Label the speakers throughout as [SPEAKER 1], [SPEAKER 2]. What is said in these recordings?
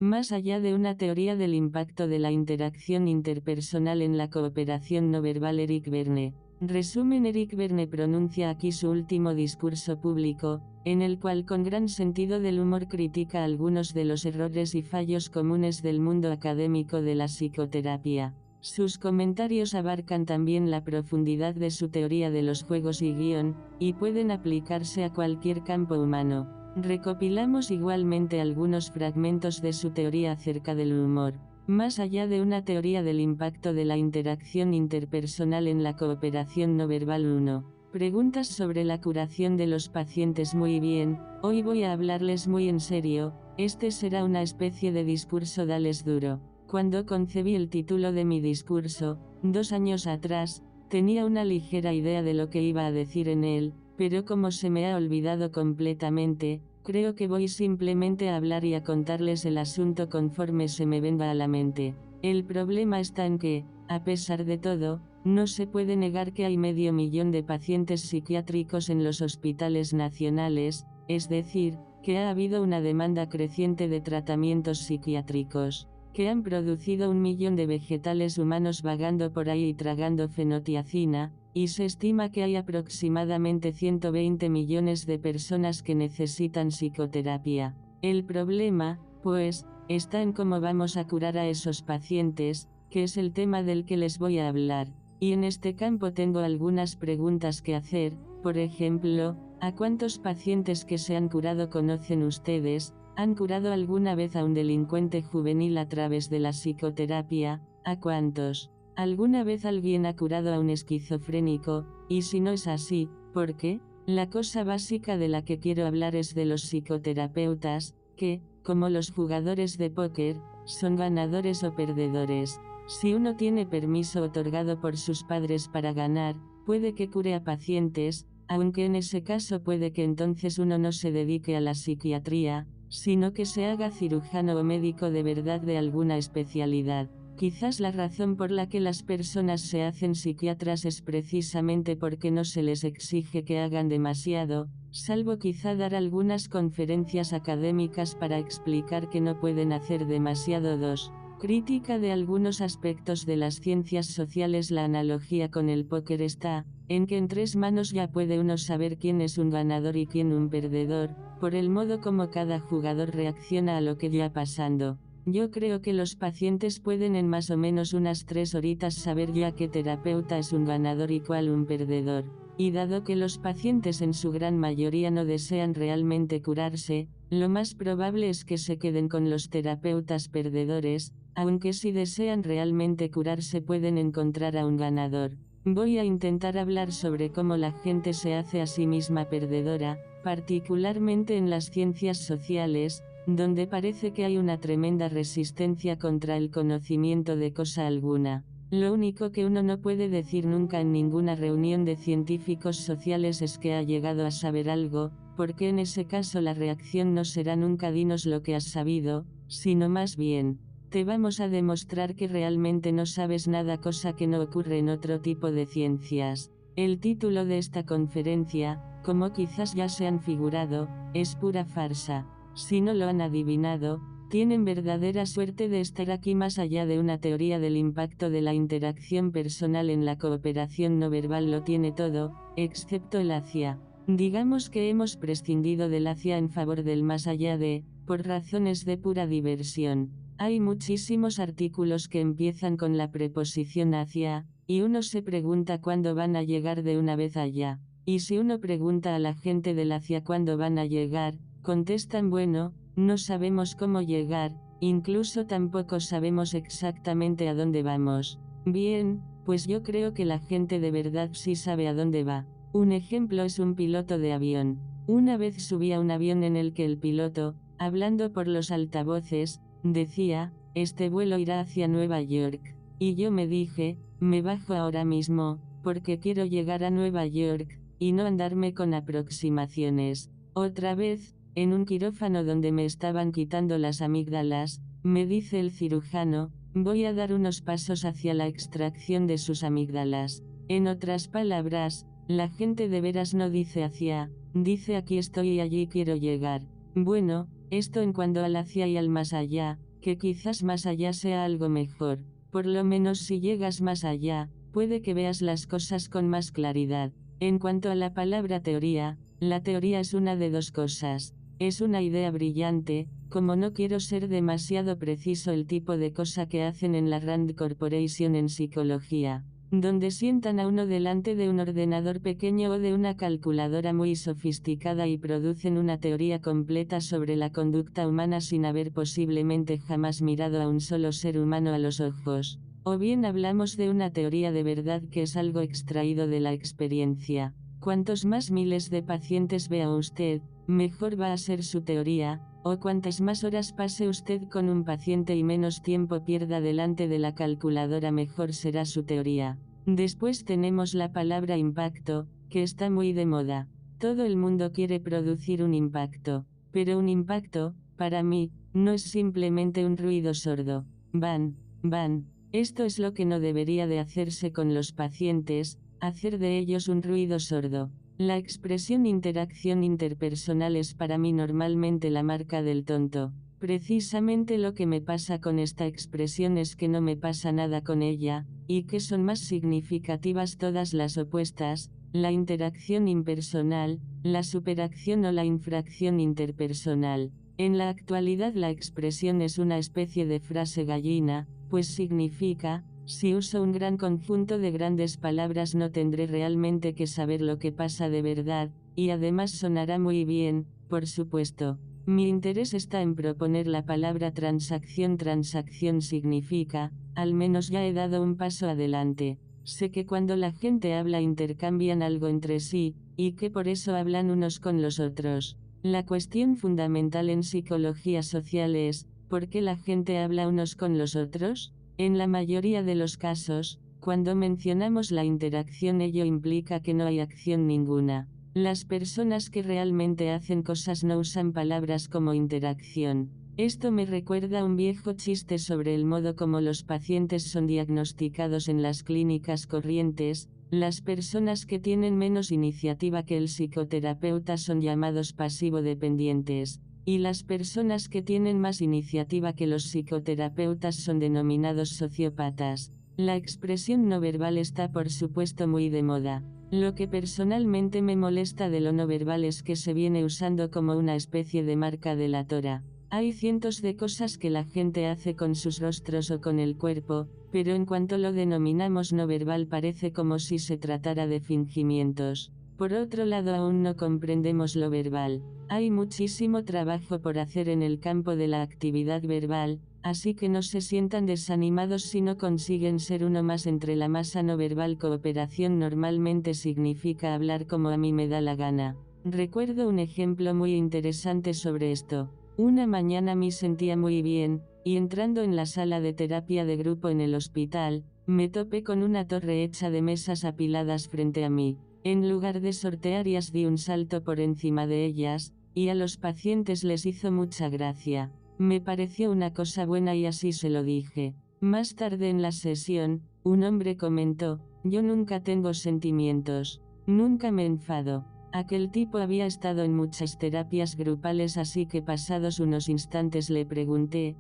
[SPEAKER 1] Más allá de una teoría del impacto de la interacción interpersonal en la cooperación no verbal. Eric Berne. Resumen. Eric Berne pronuncia aquí su último discurso público, en el cual con gran sentido del humor critica algunos de los errores y fallos comunes del mundo académico de la psicoterapia. Sus comentarios abarcan también la profundidad de su teoría de los juegos y guión, y pueden aplicarse a cualquier campo humano. Recopilamos igualmente algunos fragmentos de su teoría acerca del humor. Más allá de una teoría del impacto de la interacción interpersonal en la cooperación no verbal. 1. Preguntas sobre la curación de los pacientes. Muy bien, hoy voy a hablarles muy en serio, este será una especie de discurso dales duro. Cuando concebí el título de mi discurso, 2 años atrás, tenía una ligera idea de lo que iba a decir en él, pero como se me ha olvidado completamente, creo que voy simplemente a hablar y a contarles el asunto conforme se me venga a la mente. El problema está en que, a pesar de todo, no se puede negar que hay 500.000 de pacientes psiquiátricos en los hospitales nacionales, es decir, que ha habido una demanda creciente de tratamientos psiquiátricos, que han producido 1.000.000 de vegetales humanos vagando por ahí y tragando fenotiazina, y se estima que hay aproximadamente 120 millones de personas que necesitan psicoterapia. El problema, pues, está en cómo vamos a curar a esos pacientes, que es el tema del que les voy a hablar. Y en este campo tengo algunas preguntas que hacer. Por ejemplo, ¿a cuántos pacientes que se han curado conocen ustedes? ¿Han curado alguna vez a un delincuente juvenil a través de la psicoterapia? ¿A cuántos? ¿Alguna vez alguien ha curado a un esquizofrénico? Y si no es así, ¿por qué? La cosa básica de la que quiero hablar es de los psicoterapeutas, que, como los jugadores de póker, son ganadores o perdedores. Si uno tiene permiso otorgado por sus padres para ganar, puede que cure a pacientes, aunque en ese caso puede que entonces uno no se dedique a la psiquiatría, sino que se haga cirujano o médico de verdad de alguna especialidad. Quizás la razón por la que las personas se hacen psiquiatras es precisamente porque no se les exige que hagan demasiado, salvo quizá dar algunas conferencias académicas para explicar que no pueden hacer demasiado. 2. Crítica de algunos aspectos de las ciencias sociales. La analogía con el póker está, en que en 3 manos ya puede uno saber quién es un ganador y quién un perdedor, por el modo como cada jugador reacciona a lo que ya pasando. Yo creo que los pacientes pueden en más o menos unas 3 horitas saber ya qué terapeuta es un ganador y cuál un perdedor. Y dado que los pacientes en su gran mayoría no desean realmente curarse, lo más probable es que se queden con los terapeutas perdedores, aunque si desean realmente curarse pueden encontrar a un ganador. Voy a intentar hablar sobre cómo la gente se hace a sí misma perdedora, particularmente en las ciencias sociales, donde parece que hay una tremenda resistencia contra el conocimiento de cosa alguna. Lo único que uno no puede decir nunca en ninguna reunión de científicos sociales es que ha llegado a saber algo, porque en ese caso la reacción no será nunca dinos lo que has sabido, sino más bien, te vamos a demostrar que realmente no sabes nada, cosa que no ocurre en otro tipo de ciencias. El título de esta conferencia, como quizás ya se han figurado, es pura farsa. Si no lo han adivinado, tienen verdadera suerte de estar aquí. Más allá de una teoría del impacto de la interacción personal en la cooperación no verbal, lo tiene todo, excepto el hacia. Digamos que hemos prescindido del hacia en favor del más allá de, por razones de pura diversión. Hay muchísimos artículos que empiezan con la preposición hacia, y uno se pregunta cuándo van a llegar de una vez allá. Y si uno pregunta a la gente del hacia cuándo van a llegar, contestan bueno, no sabemos cómo llegar, incluso tampoco sabemos exactamente a dónde vamos. Bien, pues yo creo que la gente de verdad sí sabe a dónde va. Un ejemplo es un piloto de avión. Una vez subí a un avión en el que el piloto, hablando por los altavoces, decía, este vuelo irá hacia Nueva York. Y yo me dije, me bajo ahora mismo, porque quiero llegar a Nueva York, y no andarme con aproximaciones. Otra vez, en un quirófano donde me estaban quitando las amígdalas, me dice el cirujano, voy a dar unos pasos hacia la extracción de sus amígdalas. En otras palabras, la gente de veras no dice hacia, dice aquí estoy y allí quiero llegar. Bueno, esto en cuanto al hacia y al más allá, que quizás más allá sea algo mejor. Por lo menos si llegas más allá, puede que veas las cosas con más claridad. En cuanto a la palabra teoría, la teoría es una de dos cosas. Es una idea brillante, como no quiero ser demasiado preciso, el tipo de cosa que hacen en la Rand Corporation en psicología, donde sientan a uno delante de un ordenador pequeño o de una calculadora muy sofisticada y producen una teoría completa sobre la conducta humana sin haber posiblemente jamás mirado a un solo ser humano a los ojos. O bien hablamos de una teoría de verdad, que es algo extraído de la experiencia. Cuantos más miles de pacientes vea usted, mejor va a ser su teoría, o cuantas más horas pase usted con un paciente y menos tiempo pierda delante de la calculadora, mejor será su teoría. Después tenemos la palabra impacto, que está muy de moda. Todo el mundo quiere producir un impacto, pero un impacto, para mí, no es simplemente un ruido sordo. Van, van. Esto es lo que no debería de hacerse con los pacientes, hacer de ellos un ruido sordo. La expresión interacción interpersonal es para mí normalmente la marca del tonto. Precisamente lo que me pasa con esta expresión es que no me pasa nada con ella, y que son más significativas todas las opuestas, la interacción impersonal, la superacción o la infracción interpersonal. En la actualidad la expresión es una especie de frase gallina, pues significa: si uso un gran conjunto de grandes palabras no tendré realmente que saber lo que pasa de verdad, y además sonará muy bien, por supuesto. Mi interés está en proponer la palabra transacción. Transacción significa: al menos ya he dado un paso adelante. Sé que cuando la gente habla intercambian algo entre sí, y que por eso hablan unos con los otros. La cuestión fundamental en psicología social es: ¿por qué la gente habla unos con los otros? En la mayoría de los casos, cuando mencionamos la interacción, ello implica que no hay acción ninguna. Las personas que realmente hacen cosas no usan palabras como interacción. Esto me recuerda a un viejo chiste sobre el modo como los pacientes son diagnosticados en las clínicas corrientes. Las personas que tienen menos iniciativa que el psicoterapeuta son llamados pasivo-dependientes, y las personas que tienen más iniciativa que los psicoterapeutas son denominados sociópatas. La expresión no verbal está por supuesto muy de moda. Lo que personalmente me molesta de lo no verbal es que se viene usando como una especie de marca delatora. Hay cientos de cosas que la gente hace con sus rostros o con el cuerpo, pero en cuanto lo denominamos no verbal parece como si se tratara de fingimientos. Por otro lado, aún no comprendemos lo verbal. Hay muchísimo trabajo por hacer en el campo de la actividad verbal, así que no se sientan desanimados si no consiguen ser uno más entre la masa no verbal. Cooperación normalmente significa hablar como a mí me da la gana. Recuerdo un ejemplo muy interesante sobre esto. Una mañana me sentía muy bien, y entrando en la sala de terapia de grupo en el hospital, me topé con una torre hecha de mesas apiladas frente a mí. En lugar de sortearias di un salto por encima de ellas, y a los pacientes les hizo mucha gracia. Me pareció una cosa buena y así se lo dije. Más tarde en la sesión, un hombre comentó: yo nunca tengo sentimientos, nunca me enfado. Aquel tipo había estado en muchas terapias grupales, así que pasados unos instantes le pregunté: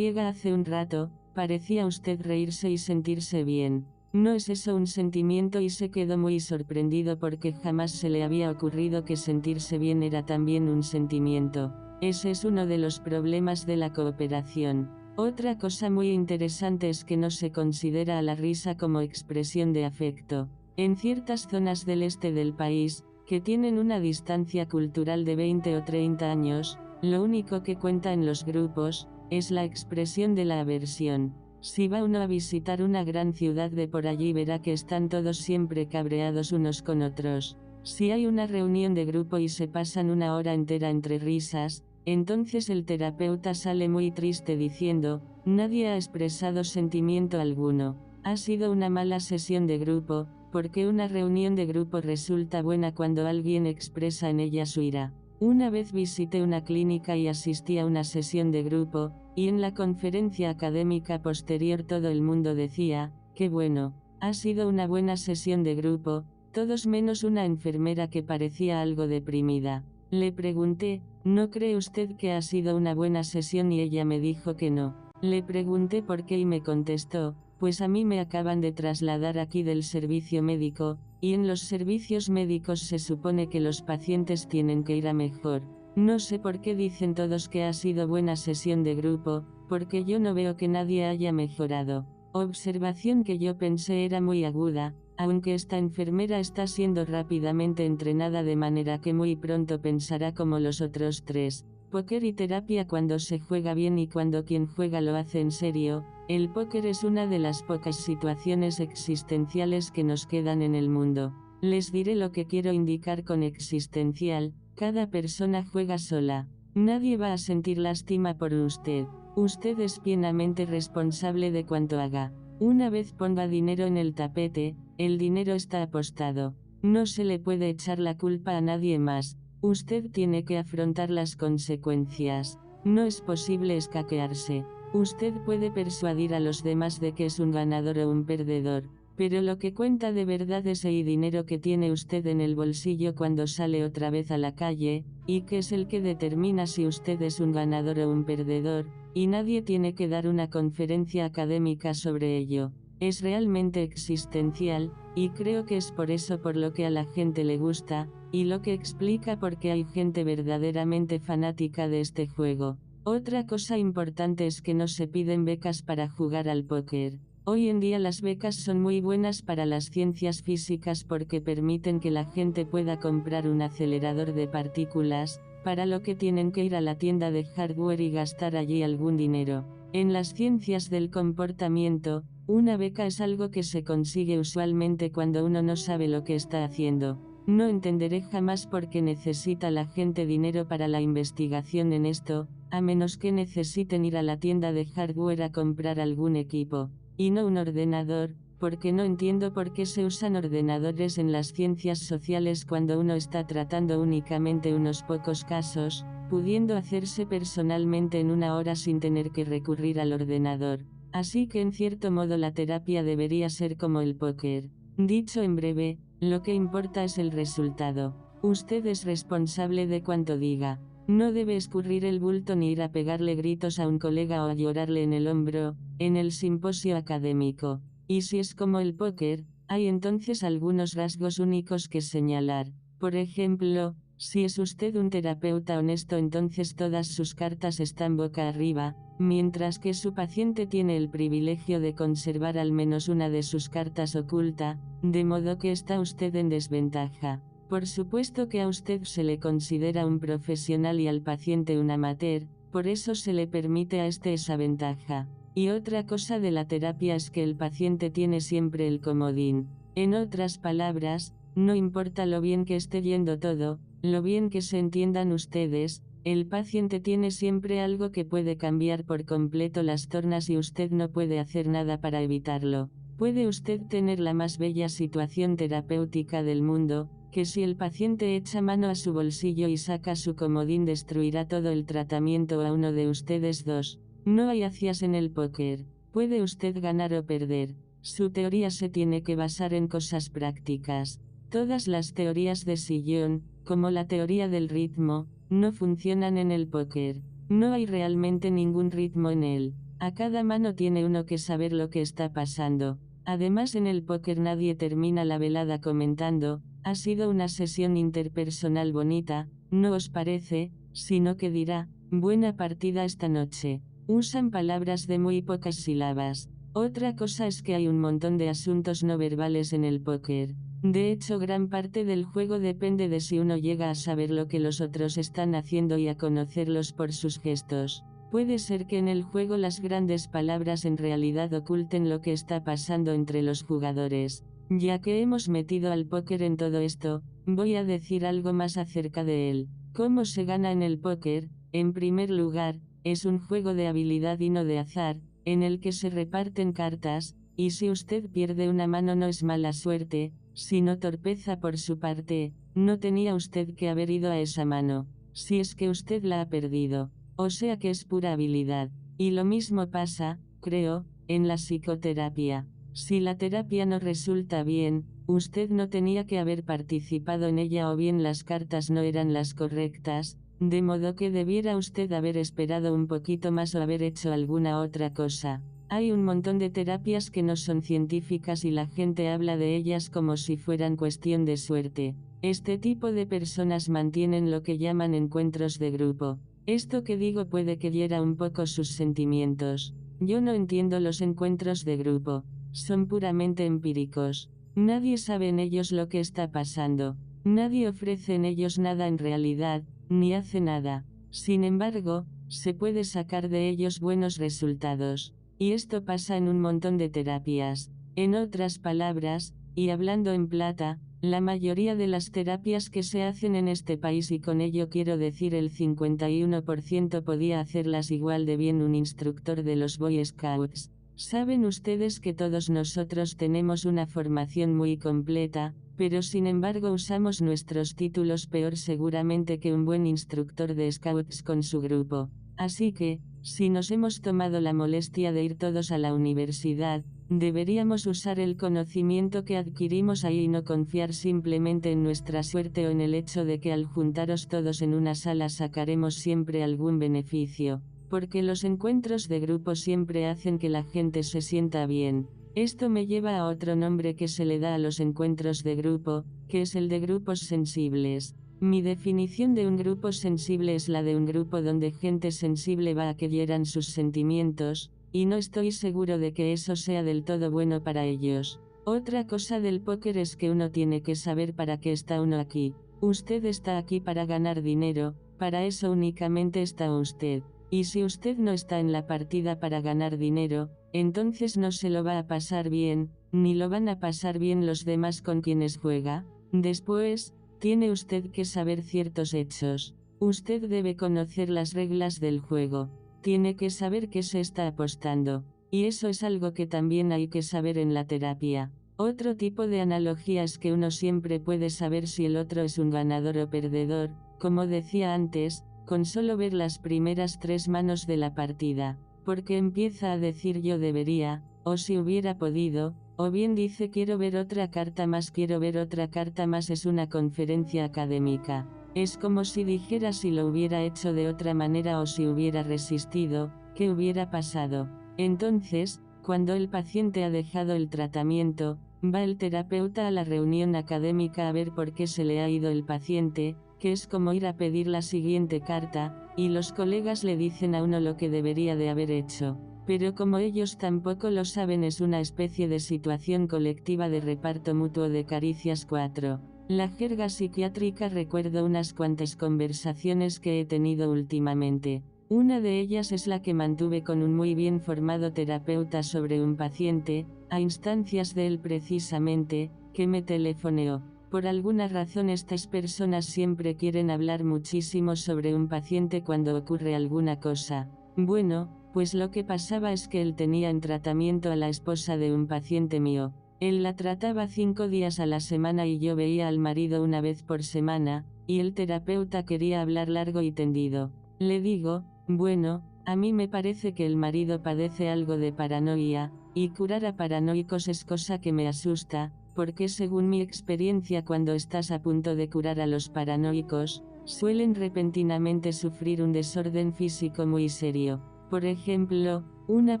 [SPEAKER 1] hace un rato, parecía usted reírse y sentirse bien. ¿No es eso un sentimiento? Y se quedó muy sorprendido porque jamás se le había ocurrido que sentirse bien era también un sentimiento. Ese es uno de los problemas de la cooperación. Otra cosa muy interesante es que no se considera a la risa como expresión de afecto. En ciertas zonas del este del país, que tienen una distancia cultural de 20 o 30 años, lo único que cuenta en los grupos es la expresión de la aversión. Si va uno a visitar una gran ciudad de por allí verá que están todos siempre cabreados unos con otros. Si hay una reunión de grupo y se pasan una hora entera entre risas, entonces el terapeuta sale muy triste diciendo: nadie ha expresado sentimiento alguno. Ha sido una mala sesión de grupo, porque una reunión de grupo resulta buena cuando alguien expresa en ella su ira. Una vez visité una clínica y asistí a una sesión de grupo, y en la conferencia académica posterior todo el mundo decía: qué bueno, ha sido una buena sesión de grupo, todos menos una enfermera que parecía algo deprimida. Le pregunté: ¿no cree usted que ha sido una buena sesión? Y ella me dijo que no. Le pregunté por qué y me contestó, pues a mí me acaban de trasladar aquí del servicio médico, y en los servicios médicos se supone que los pacientes tienen que ir a mejor. No sé por qué dicen todos que ha sido buena sesión de grupo, porque yo no veo que nadie haya mejorado. Observación que yo pensé era muy aguda, aunque esta enfermera está siendo rápidamente entrenada de manera que muy pronto pensará como los otros tres. Póker y terapia cuando se juega bien y cuando quien juega lo hace en serio. El póker es una de las pocas situaciones existenciales que nos quedan en el mundo. Les diré lo que quiero indicar con existencial: cada persona juega sola. Nadie va a sentir lástima por usted. Usted es plenamente responsable de cuanto haga. Una vez ponga dinero en el tapete, el dinero está apostado. No se le puede echar la culpa a nadie más. Usted tiene que afrontar las consecuencias. No es posible escaquearse. Usted puede persuadir a los demás de que es un ganador o un perdedor, pero lo que cuenta de verdad es el dinero que tiene usted en el bolsillo cuando sale otra vez a la calle, y que es el que determina si usted es un ganador o un perdedor, y nadie tiene que dar una conferencia académica sobre ello. Es realmente existencial, y creo que es por eso por lo que a la gente le gusta, y lo que explica por qué hay gente verdaderamente fanática de este juego. Otra cosa importante es que no se piden becas para jugar al póker. Hoy en día las becas son muy buenas para las ciencias físicas porque permiten que la gente pueda comprar un acelerador de partículas, para lo que tienen que ir a la tienda de hardware y gastar allí algún dinero. En las ciencias del comportamiento, una beca es algo que se consigue usualmente cuando uno no sabe lo que está haciendo. No entenderé jamás por qué necesita la gente dinero para la investigación en esto, a menos que necesiten ir a la tienda de hardware a comprar algún equipo, y no un ordenador, porque no entiendo por qué se usan ordenadores en las ciencias sociales cuando uno está tratando únicamente unos pocos casos, pudiendo hacerse personalmente en una hora sin tener que recurrir al ordenador. Así que en cierto modo la terapia debería ser como el póker. Dicho en breve, lo que importa es el resultado. Usted es responsable de cuanto diga. No debe escurrir el bulto ni ir a pegarle gritos a un colega o a llorarle en el hombro, en el simposio académico. Y si es como el póker, hay entonces algunos rasgos únicos que señalar. Por ejemplo, si es usted un terapeuta honesto, entonces todas sus cartas están boca arriba, mientras que su paciente tiene el privilegio de conservar al menos una de sus cartas oculta, de modo que está usted en desventaja. Por supuesto que a usted se le considera un profesional y al paciente un amateur, por eso se le permite a este esa ventaja. Y otra cosa de la terapia es que el paciente tiene siempre el comodín. En otras palabras, no importa lo bien que esté yendo todo, lo bien que se entiendan ustedes, el paciente tiene siempre algo que puede cambiar por completo las tornas y usted no puede hacer nada para evitarlo. Puede usted tener la más bella situación terapéutica del mundo, que si el paciente echa mano a su bolsillo y saca su comodín destruirá todo el tratamiento a uno de ustedes dos. No hay acias en el póker. Puede usted ganar o perder. Su teoría se tiene que basar en cosas prácticas. Todas las teorías de sillón, como la teoría del ritmo, no funcionan en el póker. No hay realmente ningún ritmo en él. A cada mano tiene uno que saber lo que está pasando. Además, en el póker nadie termina la velada comentando: ha sido una sesión interpersonal bonita, ¿no os parece?, sino que dirá: buena partida esta noche. Usan palabras de muy pocas sílabas. Otra cosa es que hay un montón de asuntos no verbales en el póker. De hecho, gran parte del juego depende de si uno llega a saber lo que los otros están haciendo y a conocerlos por sus gestos. Puede ser que en el juego las grandes palabras en realidad oculten lo que está pasando entre los jugadores. Ya que hemos metido al póker en todo esto, voy a decir algo más acerca de él. ¿Cómo se gana en el póker? En primer lugar, es un juego de habilidad y no de azar, en el que se reparten cartas, y si usted pierde una mano no es mala suerte, sino torpeza por su parte. No tenía usted que haber ido a esa mano, si es que usted la ha perdido. O sea que es pura habilidad. Y lo mismo pasa, creo, en la psicoterapia. Si la terapia no resulta bien, usted no tenía que haber participado en ella o bien las cartas no eran las correctas, de modo que debiera usted haber esperado un poquito más o haber hecho alguna otra cosa. Hay un montón de terapias que no son científicas y la gente habla de ellas como si fueran cuestión de suerte. Este tipo de personas mantienen lo que llaman encuentros de grupo. Esto que digo puede que hiera un poco sus sentimientos. Yo no entiendo los encuentros de grupo. Son puramente empíricos. Nadie sabe en ellos lo que está pasando. Nadie ofrece en ellos nada en realidad, ni hace nada. Sin embargo, se puede sacar de ellos buenos resultados. Y esto pasa en un montón de terapias. En otras palabras, y hablando en plata, la mayoría de las terapias que se hacen en este país, y con ello quiero decir el 51%, podía hacerlas igual de bien un instructor de los Boy Scouts. Saben ustedes que todos nosotros tenemos una formación muy completa, pero sin embargo usamos nuestros títulos peor seguramente que un buen instructor de Scouts con su grupo. Así que, si nos hemos tomado la molestia de ir todos a la universidad, deberíamos usar el conocimiento que adquirimos ahí y no confiar simplemente en nuestra suerte o en el hecho de que al juntaros todos en una sala sacaremos siempre algún beneficio, porque los encuentros de grupo siempre hacen que la gente se sienta bien. Esto me lleva a otro nombre que se le da a los encuentros de grupo, que es el de grupos sensibles. Mi definición de un grupo sensible es la de un grupo donde gente sensible va a que hieran sus sentimientos, y no estoy seguro de que eso sea del todo bueno para ellos. Otra cosa del póker es que uno tiene que saber para qué está uno aquí. Usted está aquí para ganar dinero, para eso únicamente está usted. Y si usted no está en la partida para ganar dinero, entonces no se lo va a pasar bien, ni lo van a pasar bien los demás con quienes juega. Después, tiene usted que saber ciertos hechos. Usted debe conocer las reglas del juego. Tiene que saber qué se está apostando. Y eso es algo que también hay que saber en la terapia. Otro tipo de analogía es que uno siempre puede saber si el otro es un ganador o perdedor, como decía antes, con solo ver las primeras 3 manos de la partida. Porque empieza a decir yo debería, o si hubiera podido, o bien dice quiero ver otra carta más, quiero ver otra carta más. Es una conferencia académica. Es como si dijera si lo hubiera hecho de otra manera o si hubiera resistido, qué hubiera pasado. Entonces, cuando el paciente ha dejado el tratamiento, va el terapeuta a la reunión académica a ver por qué se le ha ido el paciente, que es como ir a pedir la siguiente carta, y los colegas le dicen a uno lo que debería de haber hecho. Pero como ellos tampoco lo saben, es una especie de situación colectiva de reparto mutuo de caricias. 4. La jerga psiquiátrica. Recuerdo unas cuantas conversaciones que he tenido últimamente. Una de ellas es la que mantuve con un muy bien formado terapeuta sobre un paciente, a instancias de él precisamente, que me telefoneó. Por alguna razón estas personas siempre quieren hablar muchísimo sobre un paciente cuando ocurre alguna cosa. Bueno, pues lo que pasaba es que él tenía en tratamiento a la esposa de un paciente mío. Él la trataba 5 días a la semana y yo veía al marido una vez por semana, y el terapeuta quería hablar largo y tendido. Le digo, bueno, a mí me parece que el marido padece algo de paranoia, y curar a paranoicos es cosa que me asusta, porque según mi experiencia cuando estás a punto de curar a los paranoicos, suelen repentinamente sufrir un desorden físico muy serio. Por ejemplo, una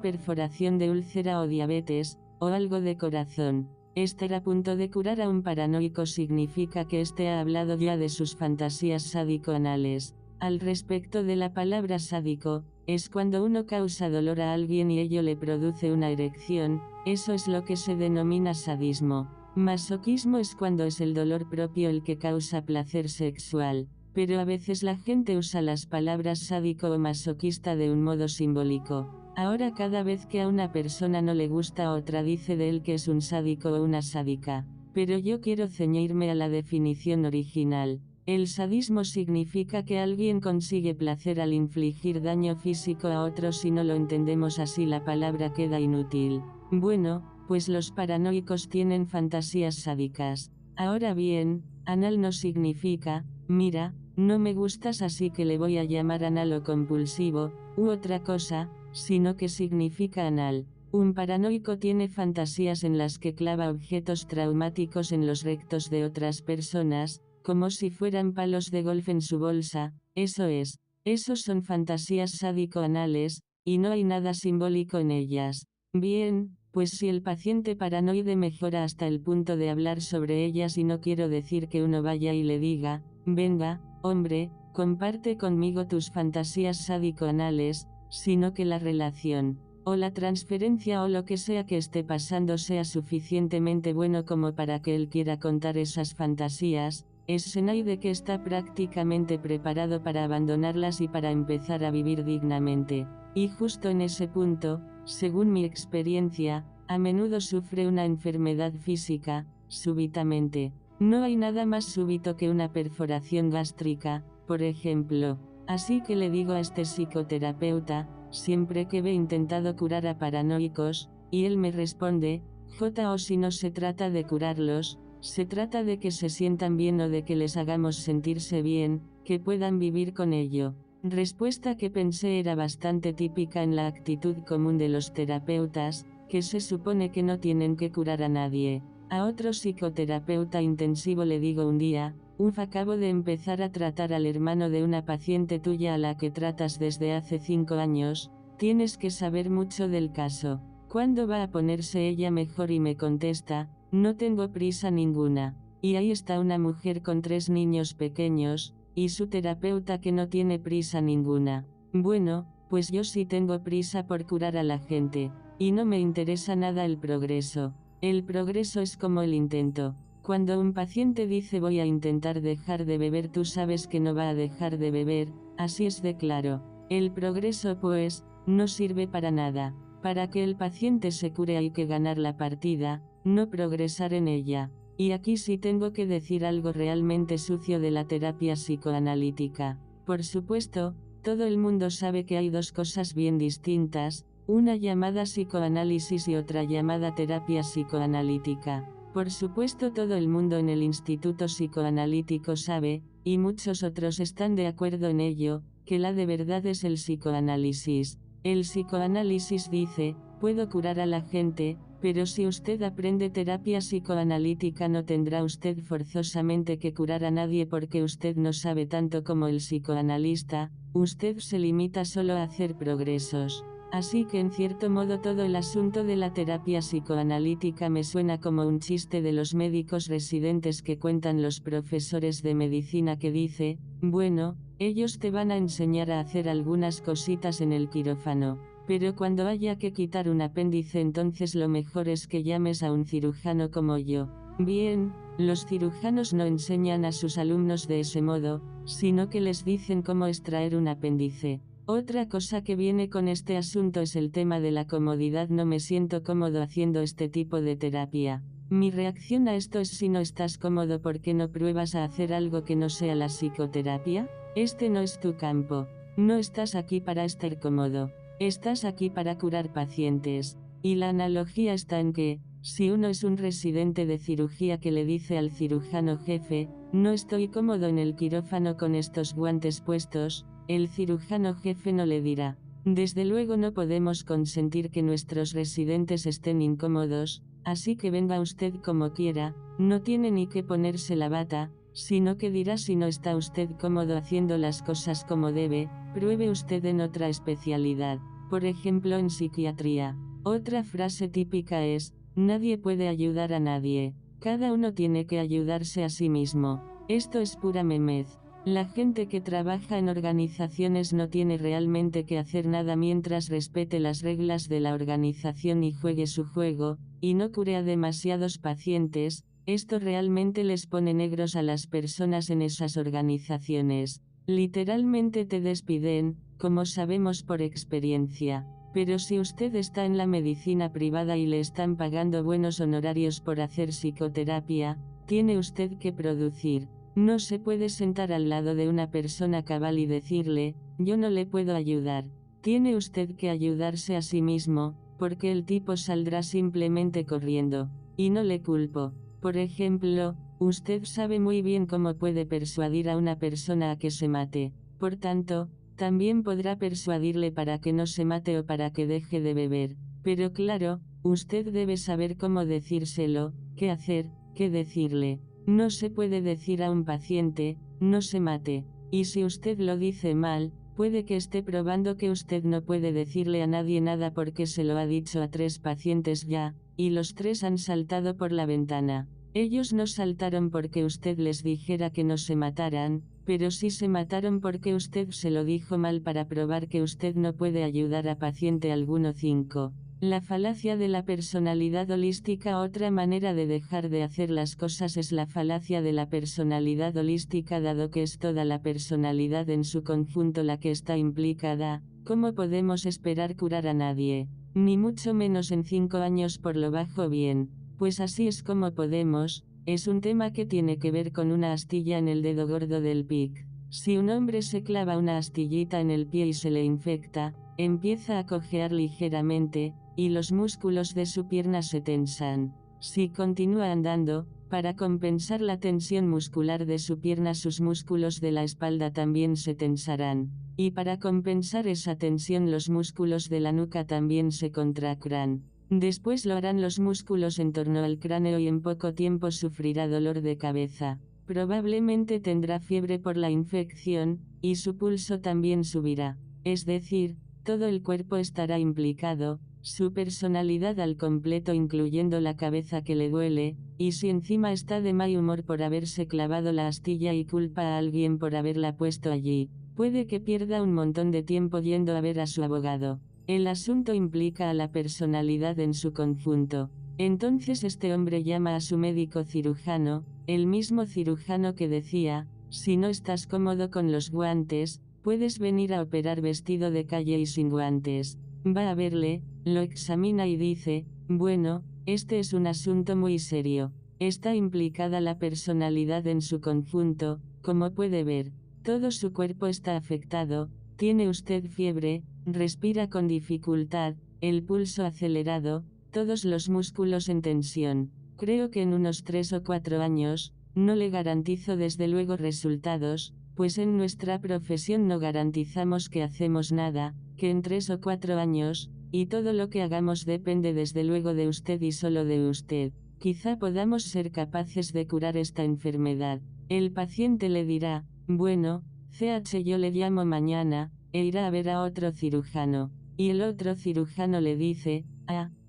[SPEAKER 1] perforación de úlcera o diabetes, o algo de corazón. Estar a punto de curar a un paranoico significa que éste ha hablado ya de sus fantasías sádico-anales. Al respecto de la palabra sádico, es cuando uno causa dolor a alguien y ello le produce una erección, eso es lo que se denomina sadismo. Masoquismo es cuando es el dolor propio el que causa placer sexual. Pero a veces la gente usa las palabras sádico o masoquista de un modo simbólico. Ahora cada vez que a una persona no le gusta a otra dice de él que es un sádico o una sádica. Pero yo quiero ceñirme a la definición original. El sadismo significa que alguien consigue placer al infligir daño físico a otros. Si no lo entendemos así la palabra queda inútil. Bueno, pues los paranoicos tienen fantasías sádicas. Ahora bien, anal no significa, mira, no me gustas así que le voy a llamar anal o compulsivo, u otra cosa, sino que significa anal. Un paranoico tiene fantasías en las que clava objetos traumáticos en los rectos de otras personas, como si fueran palos de golf en su bolsa, esos son fantasías sádico-anales, y no hay nada simbólico en ellas. Bien, pues si el paciente paranoide mejora hasta el punto de hablar sobre ellas y no quiero decir que uno vaya y le diga, venga, hombre, comparte conmigo tus fantasías sádico-anales, sino que la relación, o la transferencia o lo que sea que esté pasando sea suficientemente bueno como para que él quiera contar esas fantasías, es señal de que está prácticamente preparado para abandonarlas y para empezar a vivir dignamente. Y justo en ese punto, según mi experiencia, a menudo sufre una enfermedad física, súbitamente. No hay nada más súbito que una perforación gástrica, por ejemplo. Así que le digo a este psicoterapeuta, siempre que he intentado curar a paranoicos, y él me responde, o si no se trata de curarlos, se trata de que se sientan bien o de que les hagamos sentirse bien, que puedan vivir con ello. Respuesta que pensé era bastante típica en la actitud común de los terapeutas, que se supone que no tienen que curar a nadie. A otro psicoterapeuta intensivo le digo un día, acabo de empezar a tratar al hermano de una paciente tuya a la que tratas desde hace 5 años, tienes que saber mucho del caso. ¿Cuándo va a ponerse ella mejor? Y me contesta, no tengo prisa ninguna. Y ahí está una mujer con 3 niños pequeños, y su terapeuta que no tiene prisa ninguna. Bueno, pues yo sí tengo prisa por curar a la gente, y no me interesa nada el progreso. El progreso es como el intento. Cuando un paciente dice voy a intentar dejar de beber, tú sabes que no va a dejar de beber, así es de claro. El progreso pues, no sirve para nada. Para que el paciente se cure hay que ganar la partida, no progresar en ella. Y aquí sí tengo que decir algo realmente sucio de la terapia psicoanalítica. Por supuesto, todo el mundo sabe que hay dos cosas bien distintas, una llamada psicoanálisis y otra llamada terapia psicoanalítica. Por supuesto todo el mundo en el Instituto Psicoanalítico sabe, y muchos otros están de acuerdo en ello, que la de verdad es el psicoanálisis. El psicoanálisis dice, puedo curar a la gente, pero si usted aprende terapia psicoanalítica no tendrá usted forzosamente que curar a nadie porque usted no sabe tanto como el psicoanalista, usted se limita solo a hacer progresos. Así que en cierto modo todo el asunto de la terapia psicoanalítica me suena como un chiste de los médicos residentes que cuentan los profesores de medicina que dice, bueno, ellos te van a enseñar a hacer algunas cositas en el quirófano, pero cuando haya que quitar un apéndice entonces lo mejor es que llames a un cirujano como yo. Bien, los cirujanos no enseñan a sus alumnos de ese modo, sino que les dicen cómo extraer un apéndice. Otra cosa que viene con este asunto es el tema de la comodidad. No me siento cómodo haciendo este tipo de terapia. Mi reacción a esto es: si no estás cómodo, ¿por qué no pruebas a hacer algo que no sea la psicoterapia? Este no es tu campo. No estás aquí para estar cómodo. Estás aquí para curar pacientes. Y la analogía está en que, si uno es un residente de cirugía que le dice al cirujano jefe, no estoy cómodo en el quirófano con estos guantes puestos, el cirujano jefe no le dirá, desde luego no podemos consentir que nuestros residentes estén incómodos, así que venga usted como quiera, no tiene ni que ponerse la bata, sino que dirá: si no está usted cómodo haciendo las cosas como debe, pruebe usted en otra especialidad, por ejemplo en psiquiatría. Otra frase típica es: nadie puede ayudar a nadie, cada uno tiene que ayudarse a sí mismo. Esto es pura memez. La gente que trabaja en organizaciones no tiene realmente que hacer nada mientras respete las reglas de la organización y juegue su juego, y no cure a demasiados pacientes. Esto realmente les pone negros a las personas en esas organizaciones. Literalmente te despiden, como sabemos por experiencia. Pero si usted está en la medicina privada y le están pagando buenos honorarios por hacer psicoterapia, tiene usted que producir. No se puede sentar al lado de una persona cabal y decirle, yo no le puedo ayudar. Tiene usted que ayudarse a sí mismo, porque el tipo saldrá simplemente corriendo. Y no le culpo. Por ejemplo, usted sabe muy bien cómo puede persuadir a una persona a que se mate. Por tanto, también podrá persuadirle para que no se mate o para que deje de beber. Pero claro, usted debe saber cómo decírselo, qué hacer, qué decirle. No se puede decir a un paciente, no se mate. Y si usted lo dice mal, puede que esté probando que usted no puede decirle a nadie nada porque se lo ha dicho a 3 pacientes ya, y los 3 han saltado por la ventana. Ellos no saltaron porque usted les dijera que no se mataran, pero sí se mataron porque usted se lo dijo mal para probar que usted no puede ayudar a paciente alguno. 5. La falacia de la personalidad holística. Otra manera de dejar de hacer las cosas es la falacia de la personalidad holística. Dado que es toda la personalidad en su conjunto la que está implicada, ¿cómo podemos esperar curar a nadie? Ni mucho menos en 5 años por lo bajo. Bien, pues así es como podemos. Es un tema que tiene que ver con una astilla en el dedo gordo del pie. Si un hombre se clava una astillita en el pie y se le infecta, empieza a cojear ligeramente, y los músculos de su pierna se tensan. Si continúa andando, para compensar la tensión muscular de su pierna, sus músculos de la espalda también se tensarán. Y para compensar esa tensión, los músculos de la nuca también se contraerán. Después lo harán los músculos en torno al cráneo y en poco tiempo sufrirá dolor de cabeza. Probablemente tendrá fiebre por la infección, y su pulso también subirá. Es decir, todo el cuerpo estará implicado, su personalidad al completo incluyendo la cabeza que le duele, y si encima está de mal humor por haberse clavado la astilla y culpa a alguien por haberla puesto allí, puede que pierda un montón de tiempo yendo a ver a su abogado. El asunto implica a la personalidad en su conjunto. Entonces este hombre llama a su médico cirujano, el mismo cirujano que decía, si no estás cómodo con los guantes, puedes venir a operar vestido de calle y sin guantes. Va a verle, lo examina y dice, bueno, este es un asunto muy serio. Está implicada la personalidad en su conjunto, como puede ver. Todo su cuerpo está afectado, tiene usted fiebre, respira con dificultad, el pulso acelerado, todos los músculos en tensión. Creo que en unos 3 o 4 años, no le garantizo desde luego resultados, pues en nuestra profesión no garantizamos que hacemos nada, que en 3 o 4 años, y todo lo que hagamos depende desde luego de usted y solo de usted, quizá podamos ser capaces de curar esta enfermedad. El paciente le dirá, bueno, CH yo le llamo mañana, e irá a ver a otro cirujano. Y el otro cirujano le dice,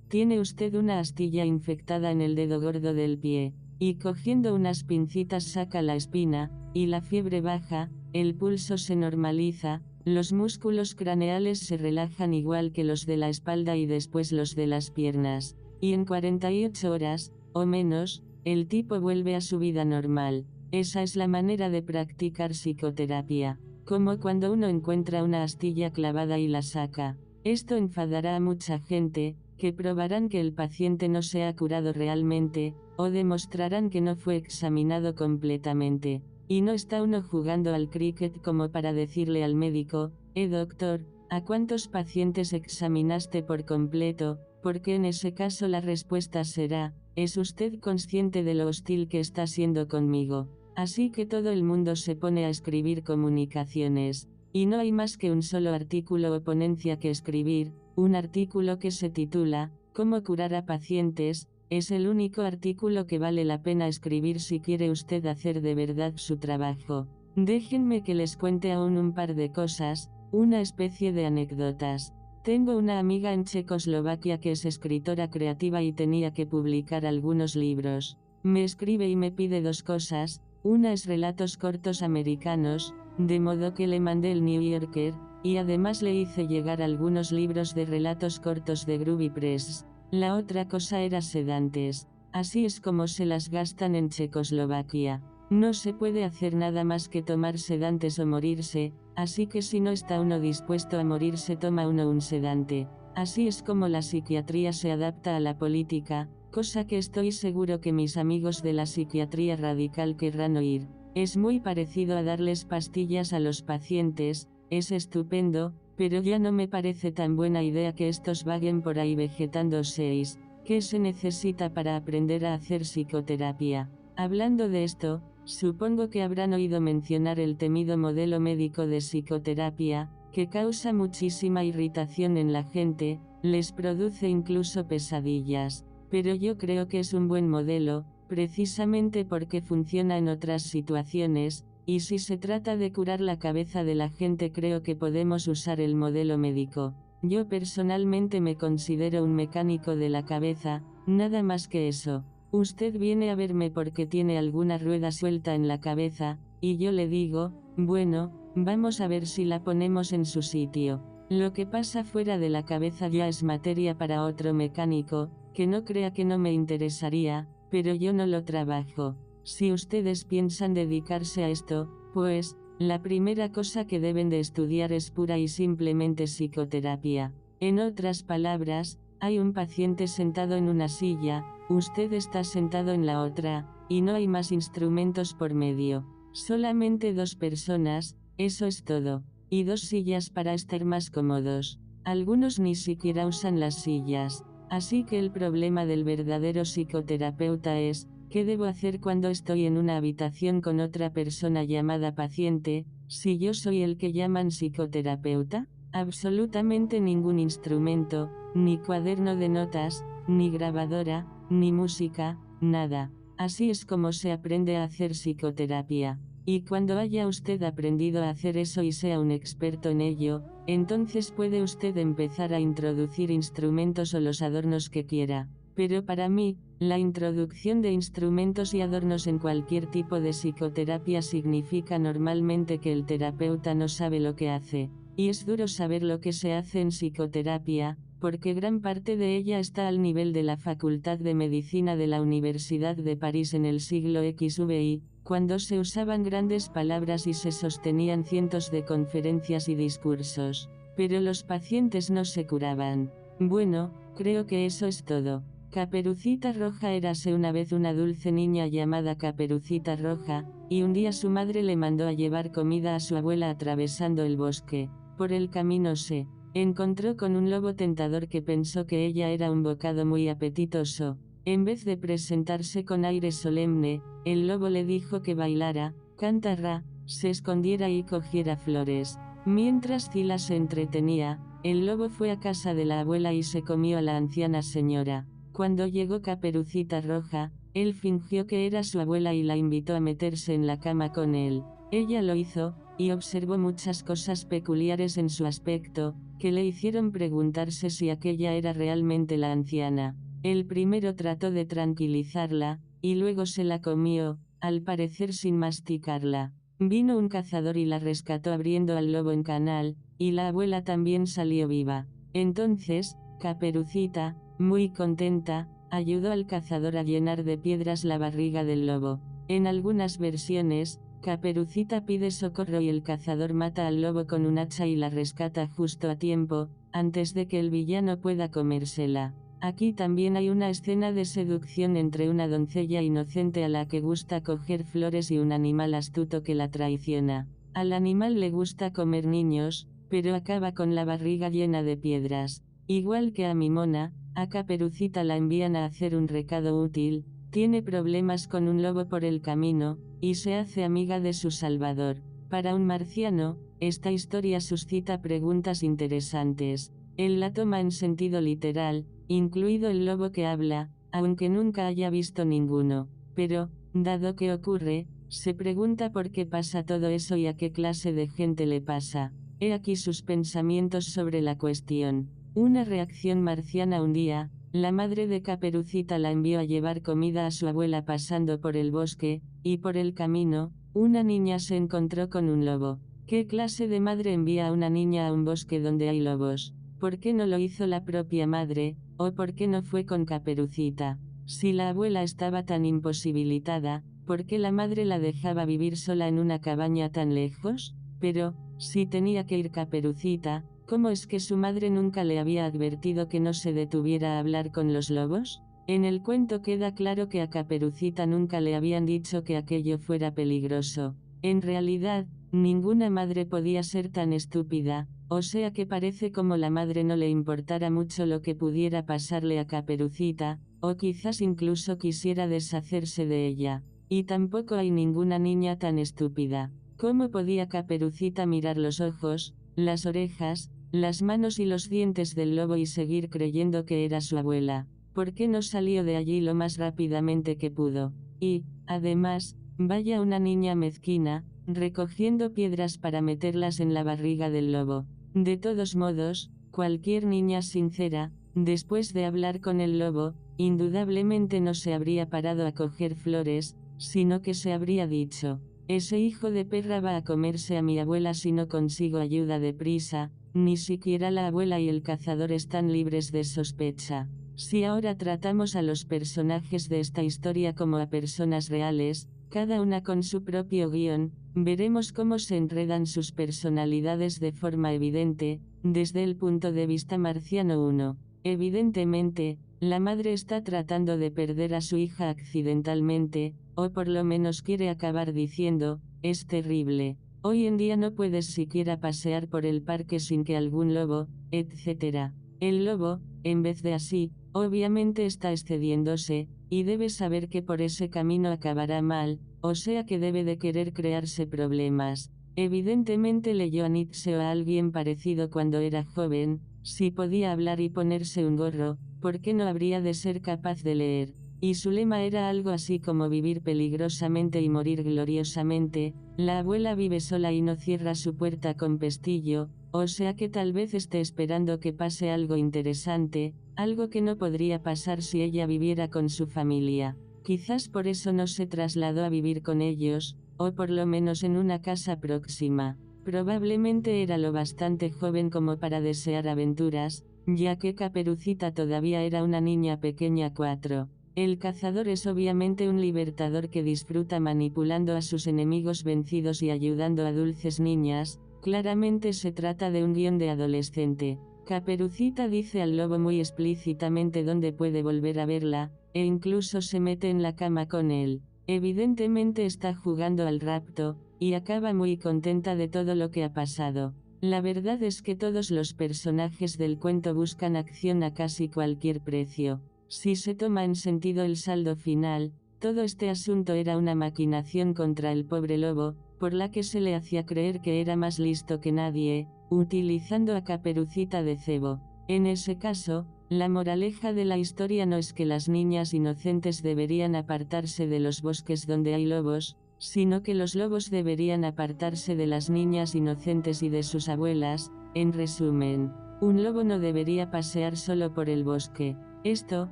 [SPEAKER 1] tiene usted una astilla infectada en el dedo gordo del pie, y cogiendo unas pincitas saca la espina, y la fiebre baja, el pulso se normaliza, los músculos craneales se relajan igual que los de la espalda y después los de las piernas, y en 48 horas, o menos, el tipo vuelve a su vida normal. Esa es la manera de practicar psicoterapia, como cuando uno encuentra una astilla clavada y la saca. Esto enfadará a mucha gente, que probarán que el paciente no se ha curado realmente, o demostrarán que no fue examinado completamente. Y no está uno jugando al cricket como para decirle al médico, doctor, ¿a cuántos pacientes examinaste por completo? Porque en ese caso la respuesta será, ¿es usted consciente de lo hostil que está siendo conmigo? Así que todo el mundo se pone a escribir comunicaciones, y no hay más que un solo artículo o ponencia que escribir, un artículo que se titula, ¿Cómo curar a pacientes? Es el único artículo que vale la pena escribir si quiere usted hacer de verdad su trabajo. Déjenme que les cuente aún un par de cosas, una especie de anécdotas. Tengo una amiga en Checoslovaquia que es escritora creativa y tenía que publicar algunos libros. Me escribe y me pide 2 cosas, una es relatos cortos americanos, de modo que le mandé el New Yorker, y además le hice llegar algunos libros de relatos cortos de Groovy Press. La otra cosa era sedantes. Así es como se las gastan en Checoslovaquia. No se puede hacer nada más que tomar sedantes o morirse, así que si no está uno dispuesto a morirse toma uno un sedante. Así es como la psiquiatría se adapta a la política, cosa que estoy seguro que mis amigos de la psiquiatría radical querrán oír. Es muy parecido a darles pastillas a los pacientes, es estupendo, pero ya no me parece tan buena idea que estos vaguen por ahí vegetando. 6. ¿Qué se necesita para aprender a hacer psicoterapia? Hablando de esto, supongo que habrán oído mencionar el temido modelo médico de psicoterapia, que causa muchísima irritación en la gente, les produce incluso pesadillas. Pero yo creo que es un buen modelo, precisamente porque funciona en otras situaciones, y si se trata de curar la cabeza de la gente creo que podemos usar el modelo médico. Yo personalmente me considero un mecánico de la cabeza, nada más que eso. Usted viene a verme porque tiene alguna rueda suelta en la cabeza, y yo le digo, bueno, vamos a ver si la ponemos en su sitio. Lo que pasa fuera de la cabeza ya es materia para otro mecánico, que no crea que no me interesaría, pero yo no lo trabajo. Si ustedes piensan dedicarse a esto, pues, la primera cosa que deben de estudiar es pura y simplemente psicoterapia. En otras palabras, hay un paciente sentado en una silla, usted está sentado en la otra, y no hay más instrumentos por medio. Solamente dos personas, eso es todo. Y dos sillas para estar más cómodos. Algunos ni siquiera usan las sillas. Así que el problema del verdadero psicoterapeuta es, ¿qué debo hacer cuando estoy en una habitación con otra persona llamada paciente, si yo soy el que llaman psicoterapeuta? Absolutamente ningún instrumento, ni cuaderno de notas, ni grabadora, ni música, nada. Así es como se aprende a hacer psicoterapia. Y cuando haya usted aprendido a hacer eso y sea un experto en ello, entonces puede usted empezar a introducir instrumentos o los adornos que quiera. Pero para mí, la introducción de instrumentos y adornos en cualquier tipo de psicoterapia significa normalmente que el terapeuta no sabe lo que hace. Y es duro saber lo que se hace en psicoterapia, porque gran parte de ella está al nivel de la Facultad de Medicina de la Universidad de París en el siglo XVI, cuando se usaban grandes palabras y se sostenían cientos de conferencias y discursos. Pero los pacientes no se curaban. Bueno, creo que eso es todo. Caperucita Roja érase una vez una dulce niña llamada Caperucita Roja, y un día su madre le mandó a llevar comida a su abuela atravesando el bosque. Por el camino se encontró con un lobo tentador que pensó que ella era un bocado muy apetitoso. En vez de presentarse con aire solemne, el lobo le dijo que bailara, cantara, se escondiera y cogiera flores. Mientras Zila se entretenía, el lobo fue a casa de la abuela y se comió a la anciana señora. Cuando llegó Caperucita Roja, él fingió que era su abuela y la invitó a meterse en la cama con él. Ella lo hizo, y observó muchas cosas peculiares en su aspecto, que le hicieron preguntarse si aquella era realmente la anciana. El primero trató de tranquilizarla, y luego se la comió, al parecer sin masticarla. Vino un cazador y la rescató abriendo al lobo en canal, y la abuela también salió viva. Entonces, Caperucita, muy contenta, ayudó al cazador a llenar de piedras la barriga del lobo. En algunas versiones, Caperucita pide socorro y el cazador mata al lobo con un hacha y la rescata justo a tiempo, antes de que el villano pueda comérsela. Aquí también hay una escena de seducción entre una doncella inocente a la que gusta coger flores y un animal astuto que la traiciona. Al animal le gusta comer niños, pero acaba con la barriga llena de piedras. Igual que a mi mona, a Caperucita la envían a hacer un recado útil, tiene problemas con un lobo por el camino, y se hace amiga de su salvador. Para un marciano, esta historia suscita preguntas interesantes. Él la toma en sentido literal, incluido el lobo que habla, aunque nunca haya visto ninguno. Pero, dado que ocurre, se pregunta por qué pasa todo eso y a qué clase de gente le pasa. He aquí sus pensamientos sobre la cuestión. Una reacción marciana. Un día, la madre de Caperucita la envió a llevar comida a su abuela pasando por el bosque, y por el camino, una niña se encontró con un lobo. ¿Qué clase de madre envía a una niña a un bosque donde hay lobos? ¿Por qué no lo hizo la propia madre, o por qué no fue con Caperucita? Si la abuela estaba tan imposibilitada, ¿por qué la madre la dejaba vivir sola en una cabaña tan lejos? Pero, si tenía que ir Caperucita, ¿cómo es que su madre nunca le había advertido que no se detuviera a hablar con los lobos? En el cuento queda claro que a Caperucita nunca le habían dicho que aquello fuera peligroso. En realidad, ninguna madre podía ser tan estúpida, o sea que parece como la madre no le importara mucho lo que pudiera pasarle a Caperucita, o quizás incluso quisiera deshacerse de ella. Y tampoco hay ninguna niña tan estúpida. ¿Cómo podía Caperucita mirar los ojos, las orejas, las manos y los dientes del lobo y seguir creyendo que era su abuela? ¿por qué no salió de allí lo más rápidamente que pudo? Y, además, vaya una niña mezquina, recogiendo piedras para meterlas en la barriga del lobo. De todos modos, cualquier niña sincera, después de hablar con el lobo, indudablemente no se habría parado a coger flores, sino que se habría dicho: ese hijo de perra va a comerse a mi abuela si no consigo ayuda deprisa. Ni siquiera la abuela y el cazador están libres de sospecha. Si ahora tratamos a los personajes de esta historia como a personas reales, cada una con su propio guión, veremos cómo se enredan sus personalidades de forma evidente, desde el punto de vista marciano 1. Evidentemente, la madre está tratando de perder a su hija accidentalmente, o por lo menos quiere acabar diciendo: es terrible. Hoy en día no puedes siquiera pasear por el parque sin que algún lobo, etc. El lobo, en vez de así, obviamente está excediéndose, y debe saber que por ese camino acabará mal, o sea que debe de querer crearse problemas. Evidentemente leyó a Nietzsche o a alguien parecido cuando era joven. Si podía hablar y ponerse un gorro, ¿por qué no habría de ser capaz de leer? Y su lema era algo así como vivir peligrosamente y morir gloriosamente. La abuela vive sola y no cierra su puerta con pestillo, o sea que tal vez esté esperando que pase algo interesante, algo que no podría pasar si ella viviera con su familia. Quizás por eso no se trasladó a vivir con ellos, o por lo menos en una casa próxima. Probablemente era lo bastante joven como para desear aventuras, ya que Caperucita todavía era una niña pequeña 4. El cazador es obviamente un libertador que disfruta manipulando a sus enemigos vencidos y ayudando a dulces niñas. Claramente se trata de un guión de adolescente. Caperucita dice al lobo muy explícitamente dónde puede volver a verla, e incluso se mete en la cama con él. Evidentemente está jugando al rapto, y acaba muy contenta de todo lo que ha pasado. La verdad es que todos los personajes del cuento buscan acción a casi cualquier precio. Si se toma en sentido el saldo final, todo este asunto era una maquinación contra el pobre lobo, por la que se le hacía creer que era más listo que nadie, utilizando a Caperucita de cebo. En ese caso, la moraleja de la historia no es que las niñas inocentes deberían apartarse de los bosques donde hay lobos, sino que los lobos deberían apartarse de las niñas inocentes y de sus abuelas. En resumen, un lobo no debería pasear solo por el bosque. Esto,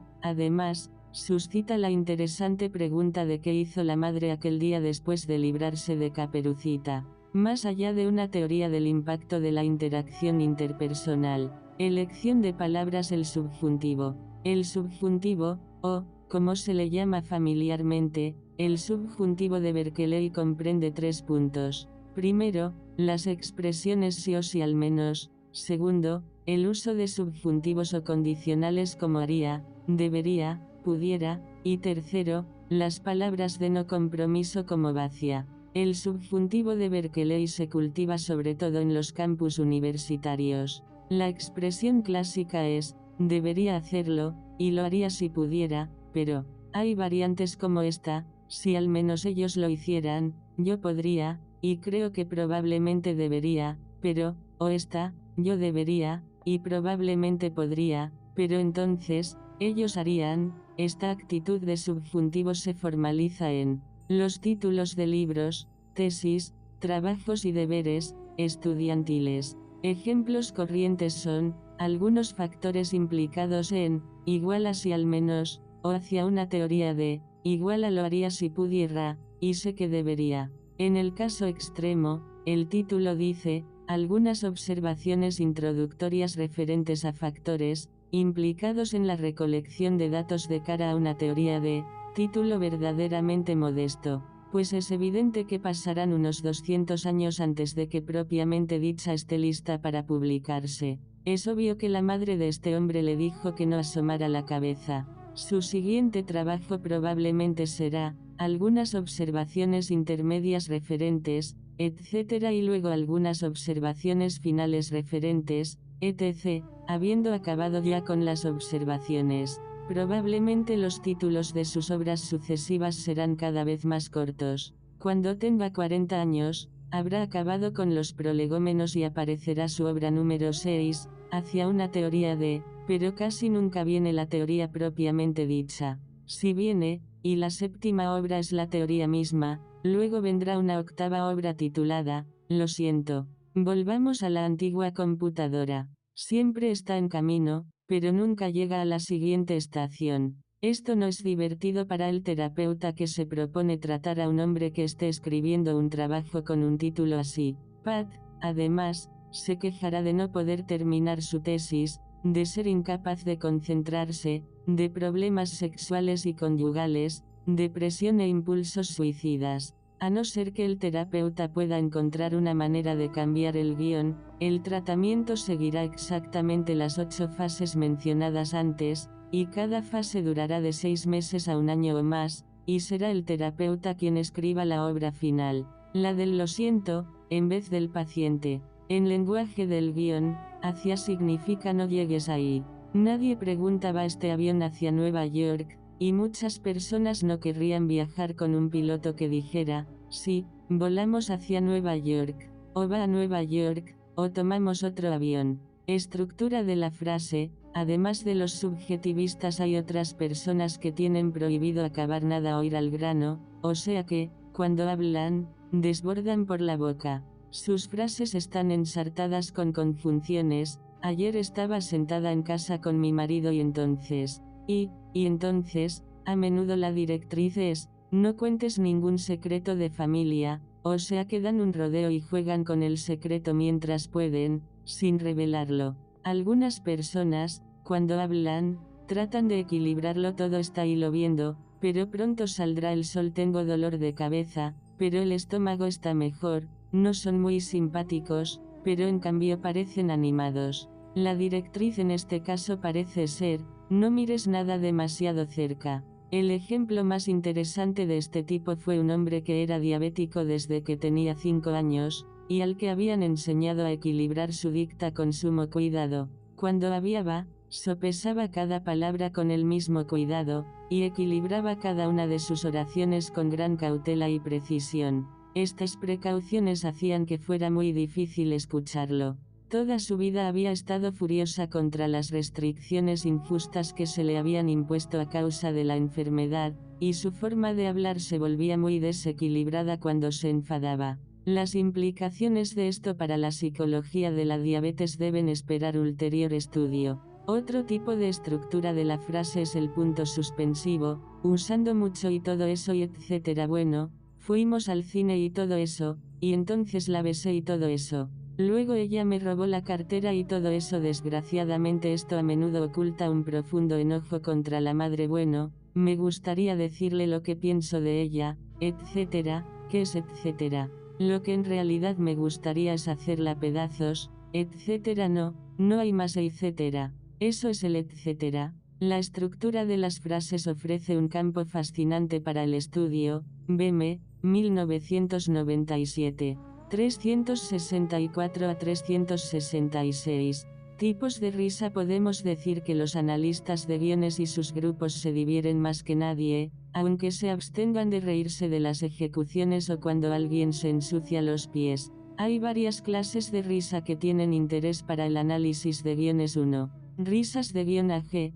[SPEAKER 1] además, suscita la interesante pregunta de qué hizo la madre aquel día después de librarse de Caperucita. Más allá de una teoría del impacto de la interacción interpersonal, elección de palabras. El subjuntivo. El subjuntivo, o, como se le llama familiarmente, el subjuntivo de Berkeley comprende 3 puntos. Primero, las expresiones sí o sí al menos. Segundo, el uso de subjuntivos o condicionales como haría, debería, pudiera, y tercero, las palabras de no compromiso como vacía. El subjuntivo de Berkeley se cultiva sobre todo en los campus universitarios. La expresión clásica es: debería hacerlo, y lo haría si pudiera, pero hay variantes como esta: si al menos ellos lo hicieran, yo podría, y creo que probablemente debería, pero, o esta: yo debería, y probablemente podría, pero entonces, ellos harían. Esta actitud de subjuntivo se formaliza en los títulos de libros, tesis, trabajos y deberes estudiantiles. Ejemplos corrientes son algunos factores implicados en igual a si al menos, o hacia una teoría de igual a lo haría si pudiera, y sé que debería. En el caso extremo, el título dice algunas observaciones introductorias referentes a factores implicados en la recolección de datos de cara a una teoría de título verdaderamente modesto, pues es evidente que pasarán unos 200 años antes de que propiamente dicha esté lista para publicarse. Es obvio que la madre de este hombre le dijo que no asomara la cabeza. Su siguiente trabajo probablemente será algunas observaciones intermedias referentes, etc. y luego algunas observaciones finales referentes, etc. Habiendo acabado ya con las observaciones, probablemente los títulos de sus obras sucesivas serán cada vez más cortos. Cuando tenga 40 años, habrá acabado con los prolegómenos y aparecerá su obra número 6, hacia una teoría de pero casi nunca viene la teoría propiamente dicha. Si viene, y la séptima obra es la teoría misma, luego vendrá una octava obra titulada, lo siento. Volvamos a la antigua computadora. Siempre está en camino, pero nunca llega a la siguiente estación. Esto no es divertido para el terapeuta que se propone tratar a un hombre que esté escribiendo un trabajo con un título así. Pat, además, se quejará de no poder terminar su tesis, de ser incapaz de concentrarse, de problemas sexuales y conyugales, depresión e impulsos suicidas. A no ser que el terapeuta pueda encontrar una manera de cambiar el guión, el tratamiento seguirá exactamente las 8 fases mencionadas antes, y cada fase durará de 6 meses a un año o más, y será el terapeuta quien escriba la obra final, la del lo siento, en vez del paciente. En lenguaje del guión, hacia significa no llegues ahí. Nadie pregunta ¿va este avión hacia Nueva York? Y muchas personas no querrían viajar con un piloto que dijera, sí, volamos hacia Nueva York, o va a Nueva York, o tomamos otro avión. Estructura de la frase, además de los subjetivistas hay otras personas que tienen prohibido acabar nada o ir al grano, o sea que, cuando hablan, desbordan por la boca. Sus frases están ensartadas con conjunciones, ayer estaba sentada en casa con mi marido y entonces, y entonces, a menudo la directriz es, no cuentes ningún secreto de familia, o sea que dan un rodeo y juegan con el secreto mientras pueden, sin revelarlo. Algunas personas, cuando hablan, tratan de equilibrarlo todo está ahí lo viendo, pero pronto saldrá el sol tengo dolor de cabeza, pero el estómago está mejor, no son muy simpáticos, pero en cambio parecen animados. La directriz en este caso parece ser, no mires nada demasiado cerca. El ejemplo más interesante de este tipo fue un hombre que era diabético desde que tenía 5 años, y al que habían enseñado a equilibrar su dicta con sumo cuidado. Cuando hablaba, sopesaba cada palabra con el mismo cuidado, y equilibraba cada una de sus oraciones con gran cautela y precisión. Estas precauciones hacían que fuera muy difícil escucharlo. Toda su vida había estado furiosa contra las restricciones injustas que se le habían impuesto a causa de la enfermedad, y su forma de hablar se volvía muy desequilibrada cuando se enfadaba. Las implicaciones de esto para la psicología de la diabetes deben esperar ulterior estudio. Otro tipo de estructura de la frase es el punto suspensivo, usando mucho y todo eso y etcétera. Bueno, fuimos al cine y todo eso, y entonces la besé y todo eso. Luego ella me robó la cartera y todo eso. Desgraciadamente esto a menudo oculta un profundo enojo contra la madre. Bueno, me gustaría decirle lo que pienso de ella, etcétera, que es etcétera. Lo que en realidad me gustaría es hacerla pedazos, etcétera. No hay más etcétera. Eso es el etcétera. La estructura de las frases ofrece un campo fascinante para el estudio. Beme, 1997. 364 a 366. Tipos de risa. Podemos decir que los analistas de guiones y sus grupos se divieren más que nadie, aunque se abstengan de reírse de las ejecuciones o cuando alguien se ensucia los pies. Hay varias clases de risa que tienen interés para el análisis de guiones. 1. Risas de guión A. G.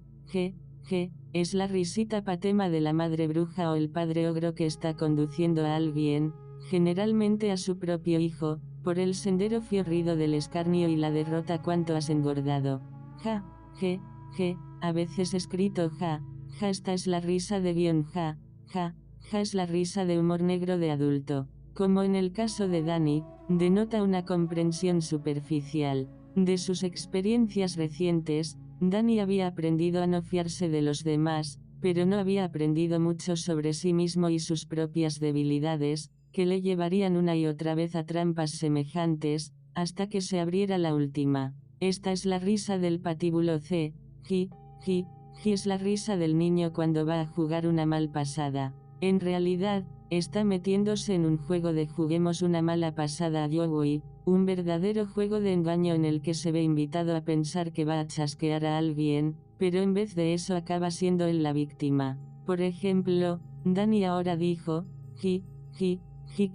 [SPEAKER 1] Es la risita patema de la madre bruja o el padre ogro que está conduciendo a alguien, generalmente a su propio hijo, por el sendero fiorrido del escarnio y la derrota. ¿Cuánto has engordado? Ja, a veces escrito ja, esta es la risa de guión ja es la risa de humor negro de adulto. Como en el caso de Dani, denota una comprensión superficial de sus experiencias recientes. Dani había aprendido a no fiarse de los demás, pero no había aprendido mucho sobre sí mismo y sus propias debilidades, que le llevarían una y otra vez a trampas semejantes, hasta que se abriera la última. Esta es la risa del patíbulo C. Ji es la risa del niño cuando va a jugar una mal pasada. En realidad, está metiéndose en un juego de juguemos una mala pasada a Yogui, un verdadero juego de engaño en el que se ve invitado a pensar que va a chasquear a alguien, pero en vez de eso acaba siendo él la víctima. Por ejemplo, Dani ahora dijo, ji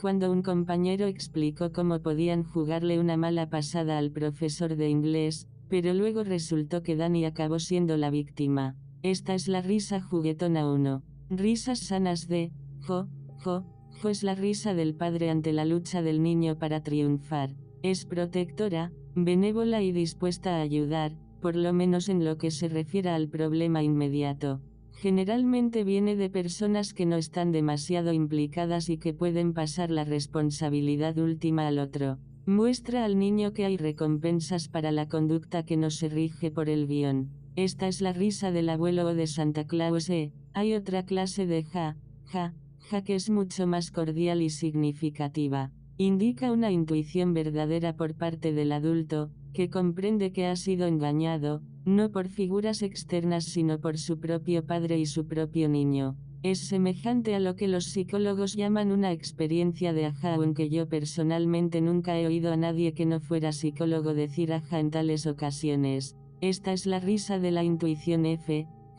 [SPEAKER 1] cuando un compañero explicó cómo podían jugarle una mala pasada al profesor de inglés, pero luego resultó que Dani acabó siendo la víctima. Esta es la risa juguetona 1. Risas sanas de jo, jo, jo es la risa del padre ante la lucha del niño para triunfar. Es protectora, benévola y dispuesta a ayudar, por lo menos en lo que se refiere al problema inmediato. Generalmente viene de personas que no están demasiado implicadas y que pueden pasar la responsabilidad última al otro. Muestra al niño que hay recompensas para la conducta que no se rige por el guión. Esta es la risa del abuelo o de Santa Claus. Hay otra clase de ja, ja, ja que es mucho más cordial y significativa. Indica una intuición verdadera por parte del adulto, que comprende que ha sido engañado, no por figuras externas sino por su propio padre y su propio niño. Es semejante a lo que los psicólogos llaman una experiencia de ajá, aunque yo personalmente nunca he oído a nadie que no fuera psicólogo decir ajá en tales ocasiones. Esta es la risa de la intuición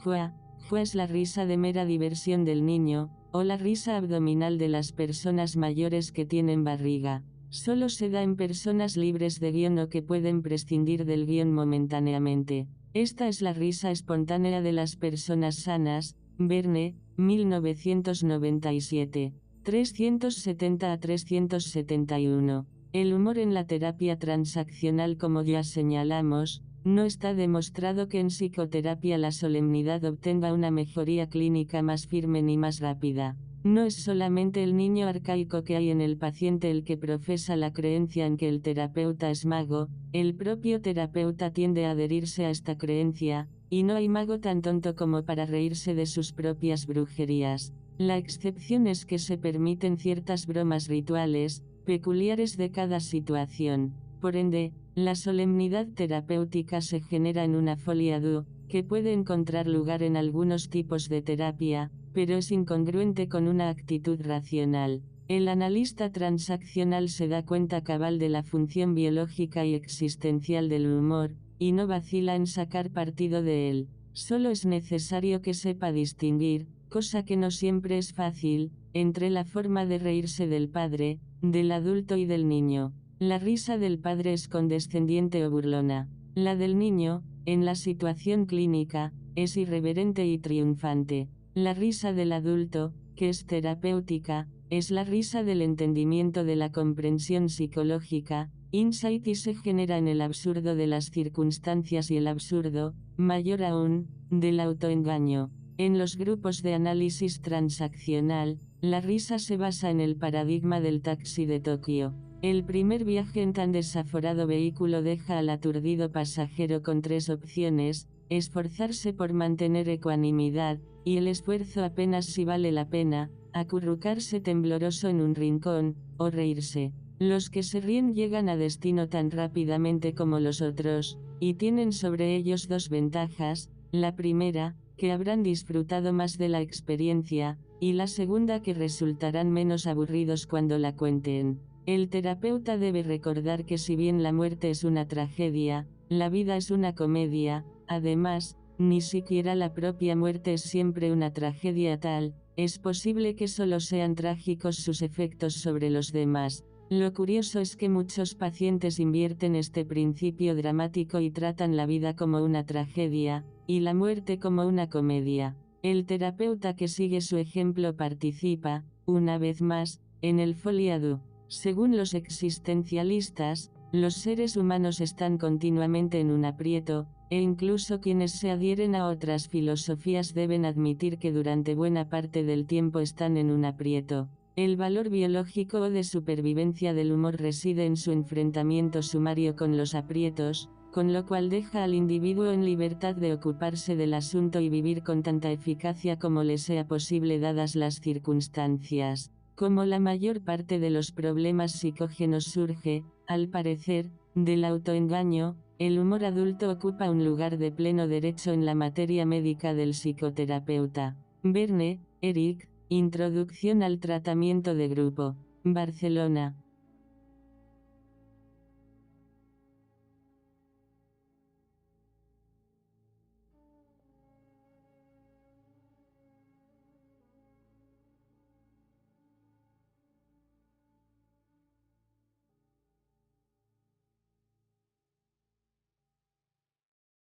[SPEAKER 1] jua, jua es la risa de mera diversión del niño, o la risa abdominal de las personas mayores que tienen barriga. Solo se da en personas libres de guión o que pueden prescindir del guión momentáneamente. Esta es la risa espontánea de las personas sanas. Verne, 1997. 370 a 371. El humor en la terapia transaccional, como ya señalamos, no está demostrado que en psicoterapia la solemnidad obtenga una mejoría clínica más firme ni más rápida. No es solamente el niño arcaico que hay en el paciente el que profesa la creencia en que el terapeuta es mago, el propio terapeuta tiende a adherirse a esta creencia, y no hay mago tan tonto como para reírse de sus propias brujerías. La excepción es que se permiten ciertas bromas rituales, peculiares de cada situación. Por ende, la solemnidad terapéutica se genera en una folie à deux, que puede encontrar lugar en algunos tipos de terapia, pero es incongruente con una actitud racional. El analista transaccional se da cuenta cabal de la función biológica y existencial del humor, y no vacila en sacar partido de él. Solo es necesario que sepa distinguir, cosa que no siempre es fácil, entre la forma de reírse del padre, del adulto y del niño. La risa del padre es condescendiente o burlona. La del niño, en la situación clínica, es irreverente y triunfante. La risa del adulto, que es terapéutica, es la risa del entendimiento, de la comprensión psicológica, insight, y se genera en el absurdo de las circunstancias y el absurdo, mayor aún, del autoengaño. En los grupos de análisis transaccional, la risa se basa en el paradigma del taxi de Tokio. El primer viaje en tan desaforado vehículo deja al aturdido pasajero con tres opciones: esforzarse por mantener ecuanimidad, y el esfuerzo apenas si vale la pena, acurrucarse tembloroso en un rincón, o reírse. Los que se ríen llegan a destino tan rápidamente como los otros, y tienen sobre ellos dos ventajas: la primera, que habrán disfrutado más de la experiencia, y la segunda, que resultarán menos aburridos cuando la cuenten. El terapeuta debe recordar que si bien la muerte es una tragedia, la vida es una comedia. Además, ni siquiera la propia muerte es siempre una tragedia tal, es posible que solo sean trágicos sus efectos sobre los demás. Lo curioso es que muchos pacientes invierten este principio dramático y tratan la vida como una tragedia, y la muerte como una comedia. El terapeuta que sigue su ejemplo participa, una vez más, en el folie à deux. Según los existencialistas, los seres humanos están continuamente en un aprieto, e incluso quienes se adhieren a otras filosofías deben admitir que durante buena parte del tiempo están en un aprieto. El valor biológico o de supervivencia del humor reside en su enfrentamiento sumario con los aprietos, con lo cual deja al individuo en libertad de ocuparse del asunto y vivir con tanta eficacia como le sea posible dadas las circunstancias. Como la mayor parte de los problemas psicógenos surge, al parecer, del autoengaño, el humor adulto ocupa un lugar de pleno derecho en la materia médica del psicoterapeuta. Verne, Eric, Introducción al tratamiento de grupo. Barcelona,